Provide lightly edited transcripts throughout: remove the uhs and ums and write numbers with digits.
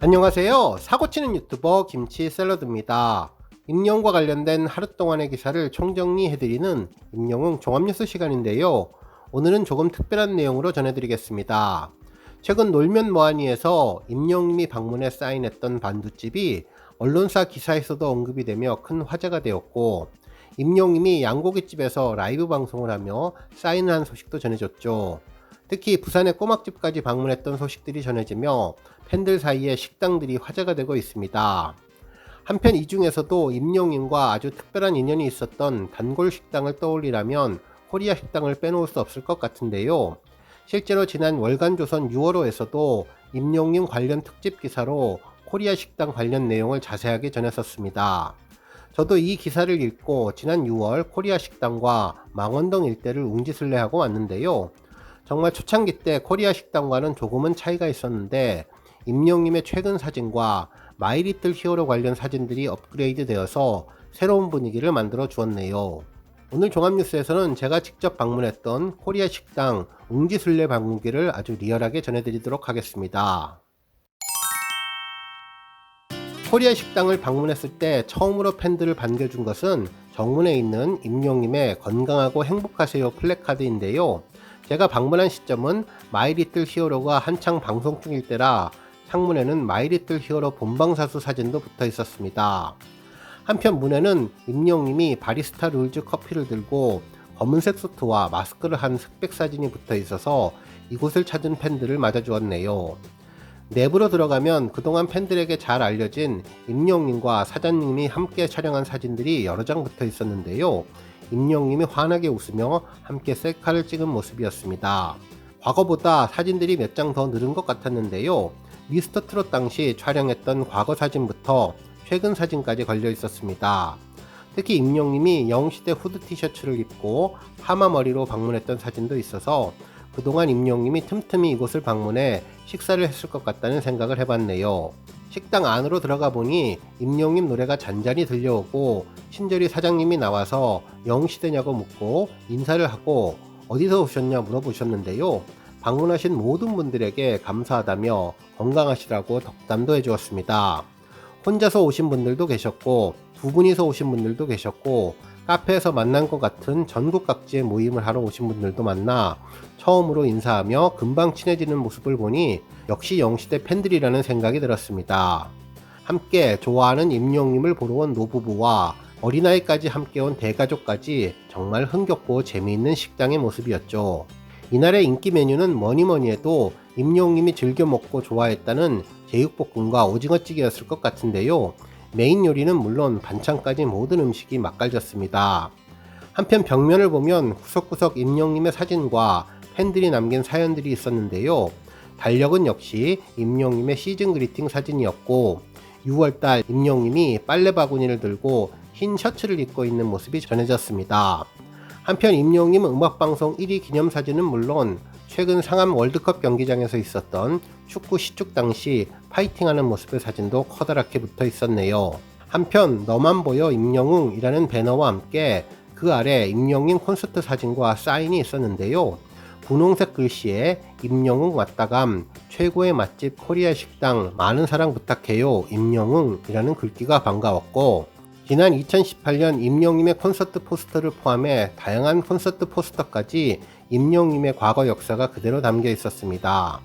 안녕하세요. 사고치는 유튜버 김치샐러드입니다. 임영웅과 관련된 하루 동안의 기사를 총정리해드리는 임영웅 종합뉴스 시간인데요. 오늘은 조금 특별한 내용으로 전해드리겠습니다. 최근 놀면 뭐하니에서 임영웅이 방문해 사인했던 반두집이 언론사 기사에서도 언급이 되며 큰 화제가 되었고, 임영웅이 양고기집에서 라이브 방송을 하며 사인을 한 소식도 전해졌죠. 특히 부산의 꼬막집까지 방문했던 소식들이 전해지며 팬들 사이에 식당들이 화제가 되고 있습니다. 한편 이 중에서도 임영웅과 아주 특별한 인연이 있었던 단골 식당을 떠올리라면 코리아 식당을 빼놓을 수 없을 것 같은데요. 실제로 지난 월간조선 6월호에서도 임영웅 관련 특집 기사로 코리아 식당 관련 내용을 자세하게 전했었습니다. 저도 이 기사를 읽고 지난 6월 코리아 식당과 망원동 일대를 웅지순례하고 왔는데요. 정말 초창기 때 코리아 식당과는 조금은 차이가 있었는데 임영웅의 최근 사진과 마이리틀 히어로 관련 사진들이 업그레이드 되어서 새로운 분위기를 만들어 주었네요. 오늘 종합뉴스에서는 제가 직접 방문했던 코리아 식당 웅지순례 방문기를 아주 리얼하게 전해드리도록 하겠습니다. 코리아 식당을 방문했을 때 처음으로 팬들을 반겨준 것은 정문에 있는 임영웅의 건강하고 행복하세요 플래카드인데요. 제가 방문한 시점은 마이리틀 히어로가 한창 방송 중일 때라 창문에는 마이리틀 히어로 본방사수 사진도 붙어 있었습니다. 한편 문에는 임영웅이 바리스타 룰즈 커피를 들고 검은색 수트와 마스크를 한 흑백 사진이 붙어 있어서 이곳을 찾은 팬들을 맞아주었네요. 내부로 들어가면 그동안 팬들에게 잘 알려진 임영웅과 사장님이 함께 촬영한 사진들이 여러 장 붙어 있었는데요. 임영웅이 환하게 웃으며 함께 셀카를 찍은 모습이었습니다. 과거보다 사진들이 몇 장 더 늘은 것 같았는데요. 미스터 트롯 당시 촬영했던 과거 사진부터 최근 사진까지 걸려 있었습니다. 특히 임영웅이 영웅시대 후드 티셔츠를 입고 파마 머리로 방문했던 사진도 있어서 그동안 임영웅이 틈틈이 이곳을 방문해 식사를 했을 것 같다는 생각을 해봤네요. 식당 안으로 들어가 보니 임영웅 노래가 잔잔히 들려오고 친절히 사장님이 나와서 영웅시대냐고 묻고 인사를 하고 어디서 오셨냐 물어보셨는데요. 방문하신 모든 분들에게 감사하다며 건강하시라고 덕담도 해주었습니다. 혼자서 오신 분들도 계셨고 두 분이서 오신 분들도 계셨고 카페에서 만난 것 같은 전국 각지의 모임을 하러 오신 분들도 만나 처음으로 인사하며 금방 친해지는 모습을 보니 역시 영웅시대 팬들이라는 생각이 들었습니다. 함께 좋아하는 임영웅을 보러 온 노부부와 어린아이까지 함께 온 대가족까지 정말 흥겹고 재미있는 식당의 모습이었죠. 이날의 인기 메뉴는 뭐니뭐니 해도 임영웅이 즐겨 먹고 좋아했다는 제육볶음과 오징어찌개였을 것 같은데요. 메인 요리는 물론 반찬까지 모든 음식이 맛깔졌습니다. 한편 벽면을 보면 구석구석 임영웅의 사진과 팬들이 남긴 사연들이 있었는데요. 달력은 역시 임영웅의 시즌 그리팅 사진이었고 6월달 임영웅이 빨래 바구니를 들고 흰 셔츠를 입고 있는 모습이 전해졌습니다. 한편 임영웅 음악방송 1위 기념사진은 물론 최근 상암 월드컵 경기장에서 있었던 축구 시축 당시 파이팅하는 모습의 사진도 커다랗게 붙어 있었네요. 한편 너만 보여 임영웅이라는 배너와 함께 그 아래 임영웅 콘서트 사진과 사인이 있었는데요. 분홍색 글씨에 임영웅 왔다감 최고의 맛집 코리아 식당 많은 사랑 부탁해요 임영웅이라는 글귀가 반가웠고 지난 2018년 임영웅의 콘서트 포스터를 포함해 다양한 콘서트 포스터까지 임영웅의 과거 역사가 그대로 담겨 있었습니다.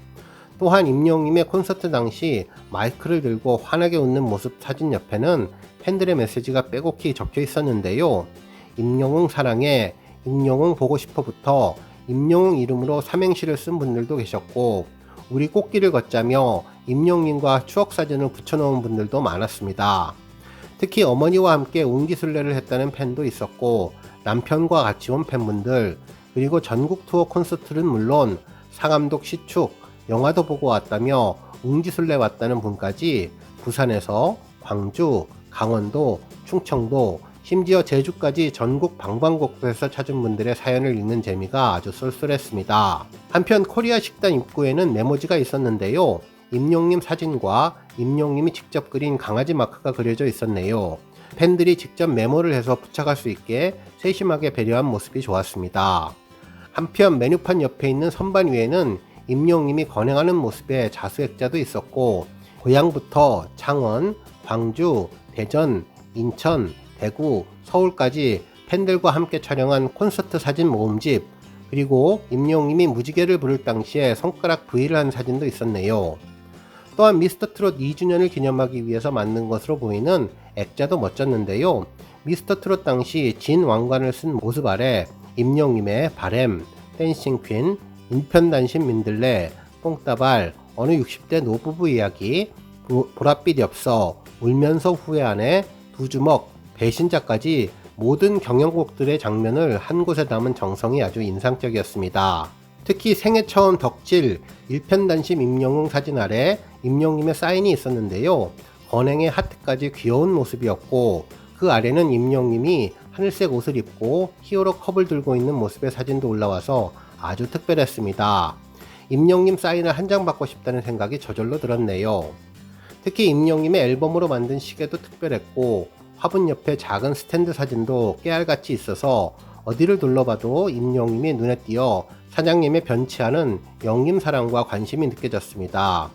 또한 임영웅의 콘서트 당시 마이크를 들고 환하게 웃는 모습 사진 옆에는 팬들의 메시지가 빼곡히 적혀 있었는데요. 임영웅 사랑해, 임영웅 보고 싶어부터 임영웅 이름으로 삼행시를 쓴 분들도 계셨고 우리 꽃길을 걷자며 임영웅과 추억 사진을 붙여놓은 분들도 많았습니다. 특히 어머니와 함께 웅기순례를 했다는 팬도 있었고 남편과 같이 온 팬분들 그리고 전국 투어 콘서트는 물론 상암동 시축 영화도 보고 왔다며 웅지순례 왔다는 분까지 부산에서 광주, 강원도, 충청도 심지어 제주까지 전국 방방곡곡에서 찾은 분들의 사연을 읽는 재미가 아주 쏠쏠했습니다. 한편 코리아 식당 입구에는 메모지가 있었는데요. 임영웅 사진과 임영웅이 직접 그린 강아지 마크가 그려져 있었네요. 팬들이 직접 메모를 해서 부착할 수 있게 세심하게 배려한 모습이 좋았습니다. 한편 메뉴판 옆에 있는 선반 위에는 임영웅이 건행하는 모습의 자수액자도 있었고 고향부터 창원, 광주, 대전, 인천, 대구, 서울까지 팬들과 함께 촬영한 콘서트 사진 모음집, 그리고 임영웅이 무지개를 부를 당시에 손가락 V를 한 사진도 있었네요. 또한 미스터트롯 2주년을 기념하기 위해서 만든 것으로 보이는 액자도 멋졌는데요. 미스터트롯 당시 진 왕관을 쓴 모습 아래 임영웅의 바램, 댄싱퀸, 인편단심 민들레, 뽕따발, 어느 60대 노부부 이야기, 보랏빛 엽서, 울면서 후회하네, 두 주먹, 배신자까지 모든 경연곡들의 장면을 한 곳에 담은 정성이 아주 인상적이었습니다. 특히 생애 처음 덕질, 일편단심 임영웅 사진 아래 임영웅의 사인이 있었는데요. 건행의 하트까지 귀여운 모습이었고, 그 아래는 임영웅이 하늘색 옷을 입고 히어로 컵을 들고 있는 모습의 사진도 올라와서 아주 특별했습니다. 임영웅 사인을 한 장 받고 싶다는 생각이 저절로 들었네요. 특히 임영웅의 앨범으로 만든 시계도 특별했고, 화분 옆에 작은 스탠드 사진도 깨알같이 있어서 어디를 둘러봐도 임영웅이 눈에 띄어 사장님의 변치 않은 영림 사랑과 관심이 느껴졌습니다.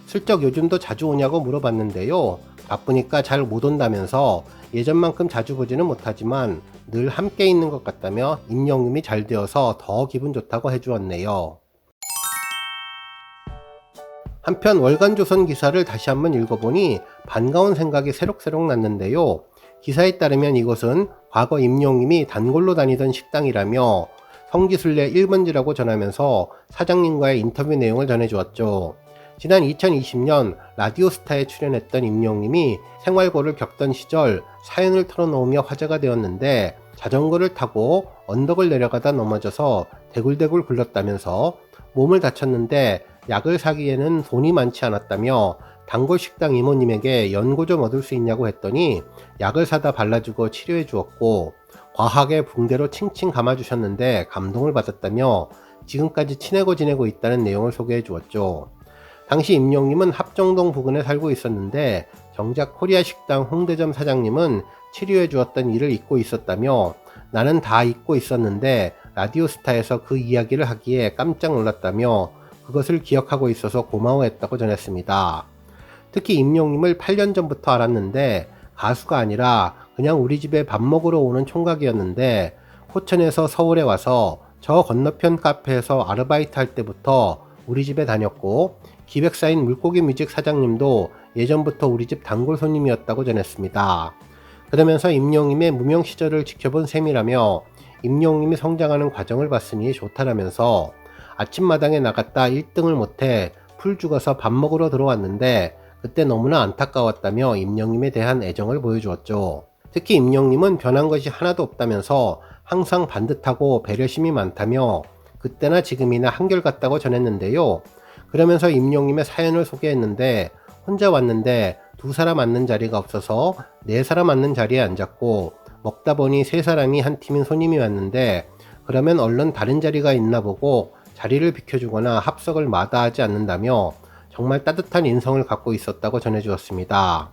슬쩍 요즘도 자주 오냐고 물어봤는데요. 바쁘니까 잘 못 온다면서 예전만큼 자주 보지는 못하지만 늘 함께 있는 것 같다며 임영웅이 잘 되어서 더 기분 좋다고 해주었네요. 한편 월간조선 기사를 다시 한번 읽어보니 반가운 생각이 새록새록 났는데요. 기사에 따르면 이곳은 과거 임영웅이 단골로 다니던 식당이라며 성지순례 1번지라고 전하면서 사장님과의 인터뷰 내용을 전해주었죠. 지난 2020년 라디오스타에 출연했던 임영웅이 생활고를 겪던 시절 사연을 털어놓으며 화제가 되었는데, 자전거를 타고 언덕을 내려가다 넘어져서 대굴대굴 굴렀다면서 몸을 다쳤는데 약을 사기에는 돈이 많지 않았다며 단골 식당 이모님에게 연고 좀 얻을 수 있냐고 했더니 약을 사다 발라주고 치료해 주었고, 과하게 붕대로 칭칭 감아주셨는데 감동을 받았다며 지금까지 친하고 지내고 있다는 내용을 소개해 주었죠. 당시 임영웅은 합정동 부근에 살고 있었는데 정작 코리아 식당 홍대점 사장님은 치료해 주었던 일을 잊고 있었다며, 나는 다 잊고 있었는데 라디오스타에서 그 이야기를 하기에 깜짝 놀랐다며 그것을 기억하고 있어서 고마워했다고 전했습니다. 특히 임영웅을 8년 전부터 알았는데 가수가 아니라 그냥 우리 집에 밥 먹으러 오는 총각이었는데, 포천에서 서울에 와서 저 건너편 카페에서 아르바이트 할 때부터 우리 집에 다녔고, 기획사인 물고기 뮤직 사장님도 예전부터 우리 집 단골 손님이었다고 전했습니다. 그러면서 임영웅의 무명 시절을 지켜본 셈이라며 임영웅이 성장하는 과정을 봤으니 좋다라면서 아침마당에 나갔다 1등을 못해 풀 죽어서 밥 먹으러 들어왔는데 그때 너무나 안타까웠다며 임영웅에 대한 애정을 보여주었죠. 특히 임영웅은 변한 것이 하나도 없다면서 항상 반듯하고 배려심이 많다며 그때나 지금이나 한결같다고 전했는데요. 그러면서 임영웅의 사연을 소개했는데, 혼자 왔는데 두 사람 앉는 자리가 없어서 네 사람 앉는 자리에 앉았고, 먹다 보니 세 사람이 한 팀인 손님이 왔는데 그러면 얼른 다른 자리가 있나 보고 자리를 비켜주거나 합석을 마다하지 않는다며 정말 따뜻한 인성을 갖고 있었다고 전해주었습니다.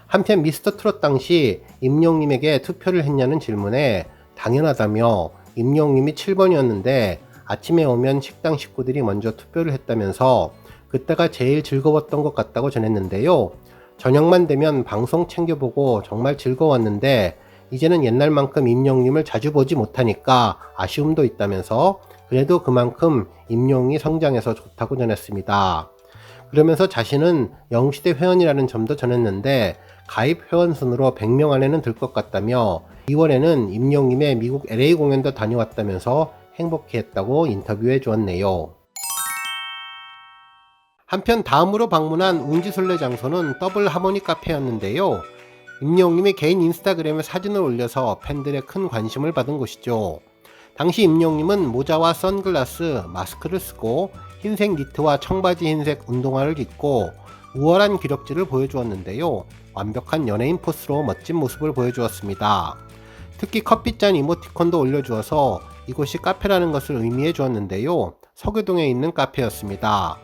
한편 미스터트롯 당시 임영웅에게 투표를 했냐는 질문에 당연하다며 임영웅이 7번이었는데 아침에 오면 식당 식구들이 먼저 투표를 했다면서 그때가 제일 즐거웠던 것 같다고 전했는데요. 저녁만 되면 방송 챙겨보고 정말 즐거웠는데 이제는 옛날만큼 임영웅을 자주 보지 못하니까 아쉬움도 있다면서 그래도 그만큼 임영웅이 성장해서 좋다고 전했습니다. 그러면서 자신은 영시대 회원이라는 점도 전했는데 가입 회원 순으로 100명 안에는 들 것 같다며 2월에는 임영웅의 미국 LA 공연도 다녀왔다면서 행복해했다고 인터뷰해 주었네요. 한편 다음으로 방문한 웅지순례 장소는 더블 하모니 카페였는데요. 임영웅이 개인 인스타그램에 사진을 올려서 팬들의 큰 관심을 받은 곳이죠. 당시 임영웅은 모자와 선글라스, 마스크를 쓰고 흰색 니트와 청바지 흰색 운동화를 입고 우월한 기럭지를 보여주었는데요. 완벽한 연예인 포스로 멋진 모습을 보여주었습니다. 특히 커피잔 이모티콘도 올려주어서 이곳이 카페라는 것을 의미해 주었는데요. 서교동에 있는 카페였습니다.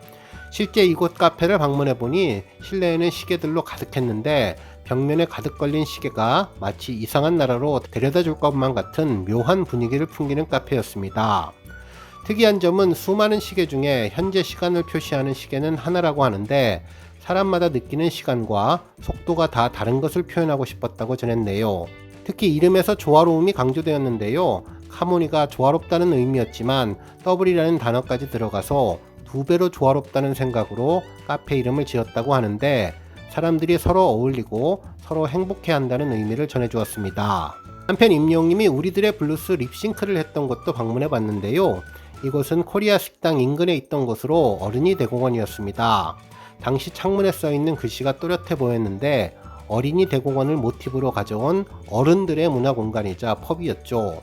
실제 이곳 카페를 방문해보니 실내에는 시계들로 가득했는데 벽면에 가득 걸린 시계가 마치 이상한 나라로 데려다 줄 것만 같은 묘한 분위기를 풍기는 카페였습니다. 특이한 점은 수많은 시계 중에 현재 시간을 표시하는 시계는 하나라고 하는데 사람마다 느끼는 시간과 속도가 다 다른 것을 표현하고 싶었다고 전했네요. 특히 이름에서 조화로움이 강조되었는데요. 카모니가 조화롭다는 의미였지만 더블이라는 단어까지 들어가서 2배로 조화롭다는 생각으로 카페 이름을 지었다고 하는데, 사람들이 서로 어울리고 서로 행복해 한다는 의미를 전해주었습니다. 한편 임영님이 우리들의 블루스 립싱크를 했던 곳도 방문해 봤는데요. 이곳은 코리아 식당 인근에 있던 곳으로 어린이 대공원이었습니다. 당시 창문에 써있는 글씨가 또렷해 보였는데 어린이 대공원을 모티브로 가져온 어른들의 문화 공간이자 펍이었죠.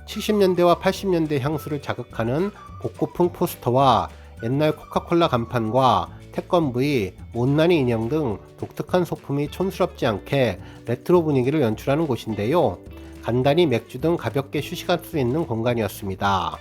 70년대와 80년대 향수를 자극하는 복고풍 포스터와 옛날 코카콜라 간판과 태권브이, 못난이 인형 등 독특한 소품이 촌스럽지 않게 레트로 분위기를 연출하는 곳인데요. 간단히 맥주 등 가볍게 휴식할 수 있는 공간이었습니다.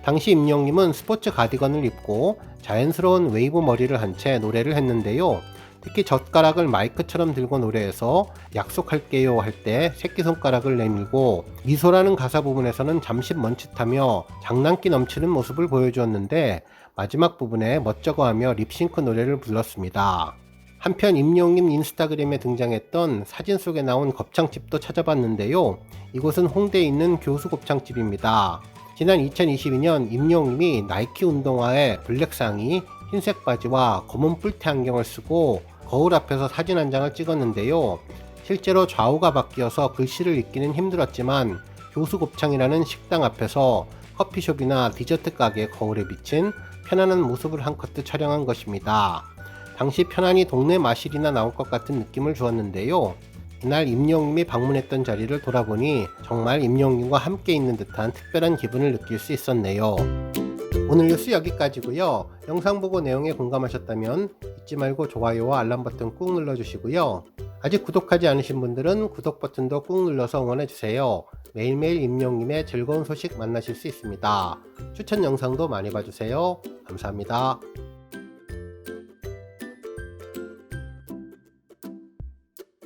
당시 임영님은 스포츠 가디건을 입고 자연스러운 웨이브 머리를 한 채 노래를 했는데요. 특히 젓가락을 마이크처럼 들고 노래해서 약속할게요 할 때 새끼손가락을 내밀고, 미소라는 가사 부분에서는 잠시 멈칫하며 장난기 넘치는 모습을 보여주었는데 마지막 부분에 멋쩍어하며 립싱크 노래를 불렀습니다. 한편 임영님 인스타그램에 등장했던 사진 속에 나온 곱창집도 찾아봤는데요. 이곳은 홍대에 있는 교수 곱창집입니다. 지난 2022년 임영님이 나이키 운동화에 블랙 상의, 흰색 바지와 검은 뿔테 안경을 쓰고 거울 앞에서 사진 한 장을 찍었는데요. 실제로 좌우가 바뀌어서 글씨를 읽기는 힘들었지만 교수 곱창이라는 식당 앞에서 커피숍이나 디저트 가게 거울에 비친 편안한 모습을 한 컷도 촬영한 것입니다. 당시 편안히 동네 마실이나 나올 것 같은 느낌을 주었는데요. 이날 임영님이 방문했던 자리를 돌아보니 정말 임영님과 함께 있는 듯한 특별한 기분을 느낄 수 있었네요. 오늘 뉴스 여기까지고요. 영상 보고 내용에 공감하셨다면 잊지 말고 좋아요와 알람 버튼 꾹 눌러주시고요. 아직 구독하지 않으신 분들은 구독 버튼도 꾹 눌러서 응원해주세요. 매일매일 임영님의 즐거운 소식 만나실 수 있습니다. 추천 영상도 많이 봐주세요. 감사합니다.